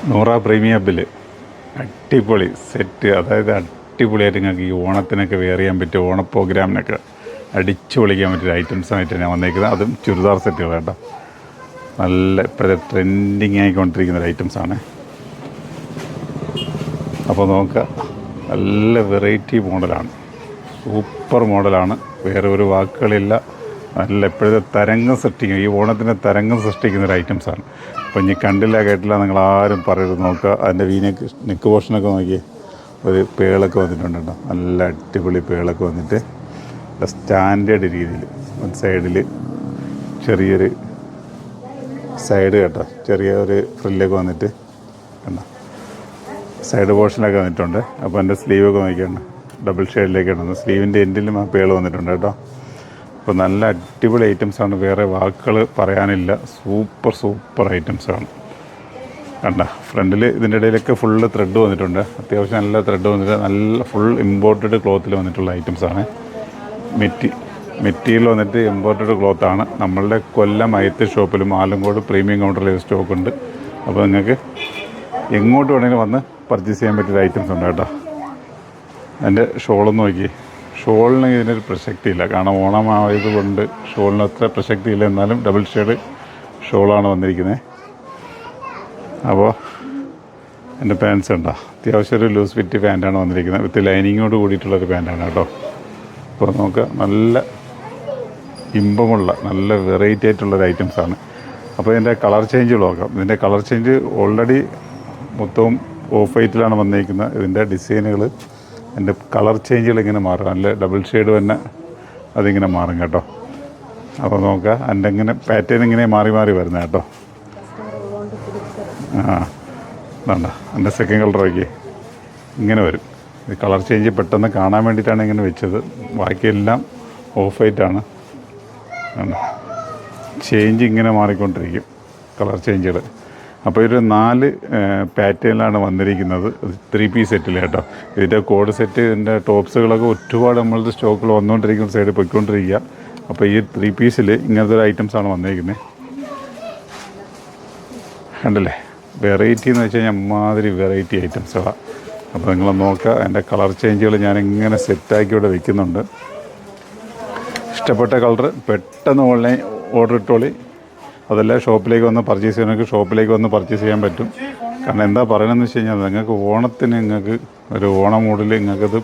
Noora premium bill അടിപൊളി set. അതായത് അടിപൊളിയായിട്ട് നിങ്ങൾക്ക് ഈ ഓണത്തിനൊക്കെ വെയർ ചെയ്യാൻ പറ്റിയ ഓണ പ്രോഗ്രാമിനൊക്കെ അടിച്ചു പൊളിക്കാൻ പറ്റിയ ഐറ്റംസായിട്ട് ഞാൻ വന്നേക്കുന്നത്. അതും ചുരിദാർ സെറ്റുകൾ കേട്ടോ. നല്ല ഇപ്പോഴത്തെ ട്രെൻഡിങ് ആയിക്കൊണ്ടിരിക്കുന്ന ഒരു ഐറ്റംസാണ്. അപ്പോൾ നോക്കുക, നല്ല വെറൈറ്റി മോഡലാണ്, സൂപ്പർ മോഡലാണ്, വേറെ ഒരു വാക്കുകളില്ല. നല്ല ഇപ്പോഴത്തെ തരംഗം സൃഷ്ടിക്കും, ഈ ഓണത്തിൻ്റെ തരംഗം സൃഷ്ടിക്കുന്ന ഒരു ഐറ്റംസാണ്. അപ്പോൾ ഇനി കണ്ടില്ല കേട്ടില്ല നിങ്ങളാരും പറയരുത്. നോക്കുക, അതിൻ്റെ നെക്ക് പോർഷനൊക്കെ നോക്കി ഒരു പേളൊക്കെ വന്നിട്ടുണ്ട് കേട്ടോ. നല്ല അടിപൊളി പേളൊക്കെ വന്നിട്ട് സ്റ്റാൻഡേർഡ് രീതിയിൽ സൈഡിൽ ചെറിയൊരു സൈഡ് കേട്ടോ, ചെറിയ ഒരു ഫ്രില്ലൊക്കെ വന്നിട്ട് കണ്ടോ, സൈഡ് പോർഷനൊക്കെ വന്നിട്ടുണ്ട്. അപ്പോൾ എൻ്റെ സ്ലീവൊക്കെ നോക്കിയാണ് ഡബിൾ ഷെയ്ഡിലേക്കാണ്, സ്ലീവിൻ്റെ എൻഡിലും ആ പേള് വന്നിട്ടുണ്ട് കേട്ടോ. അപ്പോൾ നല്ല അടിപൊളി ഐറ്റംസാണ്, വേറെ വാക്കുകൾ പറയാനില്ല. സൂപ്പർ ഐറ്റംസാണ് കണ്ട. ഫ്രണ്ടിൽ ഇതിൻ്റെ ഇടയിലൊക്കെ ഫുള്ള് ത്രെഡ് വന്നിട്ടുണ്ട്, അത്യാവശ്യം നല്ല ത്രെഡ് വന്നിട്ട് നല്ല ഫുൾ ഇമ്പോർട്ടഡ് ക്ലോത്തിൽ വന്നിട്ടുള്ള ഐറ്റംസാണ്. മെറ്റീരിയൽ വന്നിട്ട് ഇമ്പോർട്ടഡ് ക്ലോത്താണ്. നമ്മളുടെ കൊല്ലം ഐത്ത് ഷോപ്പിലും ആലങ്കോട് പ്രീമിയം കൗണ്ടറിൽ സ്റ്റോക്കുണ്ട്. അപ്പോൾ നിങ്ങൾക്ക് എങ്ങോട്ട് വേണമെങ്കിലും വന്ന് പർച്ചേസ് ചെയ്യാൻ പറ്റിയ ഐറ്റംസ് ഉണ്ട് കേട്ടോ. എൻ്റെ ഷോളൊന്ന് നോക്കി, ഷോളിന് ഇതിനൊരു പ്രസക്തി ഇല്ല, കാരണം ഓണമായതുകൊണ്ട് ഷോളിന് അത്ര പ്രസക്തി ഇല്ല. എന്നാലും ഡബിൾ ഷെയ്ഡ് ഷോളാണ് വന്നിരിക്കുന്നത്. അപ്പോൾ എൻ്റെ പാൻസ് ഉണ്ടോ, അത്യാവശ്യം ഒരു ലൂസ് ഫിറ്റ് പാൻറ്റാണ് വന്നിരിക്കുന്നത്, വിത്ത് ലൈനിങ്ങോട് കൂടിയിട്ടുള്ളൊരു പാൻറ്റാണ് കേട്ടോ. അപ്പോൾ നമുക്ക് നല്ല ഇമ്പമുള്ള നല്ല വെറൈറ്റി ആയിട്ടുള്ളൊരു ഐറ്റംസാണ്. അപ്പോൾ ഇതിൻ്റെ കളർ ചേഞ്ചുകൾ നോക്കാം. ഇതിൻ്റെ കളർ ചേഞ്ച് ഓൾറെഡി മൊത്തവും ഓഫ് വൈറ്റിലാണ് വന്നിരിക്കുന്നത്. ഇതിൻ്റെ ഡിസൈനുകൾ, എൻ്റെ കളർ ചേഞ്ചുകൾ ഇങ്ങനെ മാറും, നല്ല ഡബിൾ ഷെയ്ഡ് തന്നെ അതിങ്ങനെ മാറും കേട്ടോ. അപ്പോൾ നോക്കുക, എൻ്റെ ഇങ്ങനെ പാറ്റേൺ ഇങ്ങനെ മാറി വരുന്നത് കേട്ടോ. വേണ്ട, എൻ്റെ സെക്കൻഡ് കളർ നോക്കി ഇങ്ങനെ വരും. ഇത് കളർ ചേഞ്ച് പെട്ടെന്ന് കാണാൻ വേണ്ടിയിട്ടാണ് ഇങ്ങനെ വെച്ചത്, ബാക്കിയെല്ലാം ഓഫ് വൈറ്റാണ്. ചേഞ്ച് ഇങ്ങനെ മാറിക്കൊണ്ടിരിക്കും കളർ ചേഞ്ചുകൾ. അപ്പോൾ ഒരു 4 പാറ്റേണിലാണ് വന്നിരിക്കുന്നത്, 3 പീസ് സെറ്റിൽ കേട്ടോ. ഇതിൻ്റെ കോഡ് സെറ്റ്, ഇതിൻ്റെ ടോപ്സുകളൊക്കെ ഒരുപാട് നമ്മളുടെ സ്റ്റോക്കിൽ വന്നുകൊണ്ടിരിക്കുന്ന സൈഡിൽ പോയിക്കൊണ്ടിരിക്കുക. അപ്പോൾ ഈ 3 പീസിൽ ഇങ്ങനത്തെ ഒരു ഐറ്റംസാണ് വന്നിരിക്കുന്നത്. കണ്ടല്ലേ, വെറൈറ്റി എന്ന് വെച്ച് കഴിഞ്ഞാൽ അമ്മാതിരി വെറൈറ്റി ഐറ്റംസുകളാണ്. അപ്പോൾ നിങ്ങൾ നോക്കുക, അതിൻ്റെ കളർ ചേഞ്ചുകൾ ഞാനിങ്ങനെ സെറ്റാക്കി ഇവിടെ വെക്കുന്നുണ്ട്. ഇഷ്ടപ്പെട്ട കളർ പെട്ടെന്ന് ഓൺലൈൻ ഓർഡർ ഇട്ടോളി. അതെല്ലാം ഷോപ്പിലേക്ക് വന്ന് പർച്ചേസ് ചെയ്യണമെങ്കിൽ ഷോപ്പിലേക്ക് വന്ന് പർച്ചേസ് ചെയ്യാൻ പറ്റും. കാരണം എന്താ പറയണമെന്ന് വെച്ച് കഴിഞ്ഞാൽ, നിങ്ങൾക്ക് ഓണത്തിന് നിങ്ങൾക്ക് ഒരു ഓണം മൂഡിൽ നിങ്ങൾക്കത്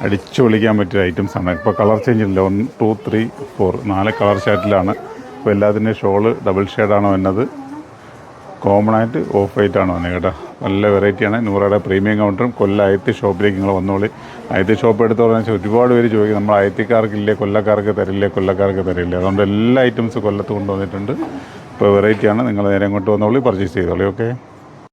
അടിച്ചു പൊളിക്കാൻ പറ്റിയ ഐറ്റംസാണ്. ഇപ്പോൾ കളർ ചേഞ്ച് ഇല്ല, 1 2 3 4 4 കളർ ഷർട്ടിലാണ്. ഇപ്പോൾ എല്ലാത്തിൻ്റെയും ഷോള് ഡബിൾ ഷെയ്ഡാണ് വന്നത്, കോമൺ ആയിട്ട് ഓഫ് വൈറ്റാണ് വന്നത് കേട്ടോ. നല്ല വെറൈറ്റിയാണ്. നൂറയുടെ പ്രീമിയം കൗണ്ടറും കൊല്ലം അയത്തി ഷോപ്പിലേക്ക് നിങ്ങൾ വന്നോളി. അയത്തി ഷോപ്പ് എടുത്തോളാന്ന് വെച്ചാൽ ഒരുപാട് പേര് ചോദിക്കും, നമ്മൾ അയത്തിക്കാർക്കില്ലേ, കൊല്ലക്കാർക്ക് തരില്ലേ. അതുകൊണ്ട് എല്ലാ ഐറ്റംസ് കൊല്ലത്ത് കൊണ്ടുവന്നിട്ടുണ്ട്. ഇപ്പോൾ വെറൈറ്റിയാണ്, നിങ്ങൾ നേരെ ഇങ്ങോട്ട് വന്നോളി, പർച്ചേസ് ചെയ്തോളി. ഓക്കെ.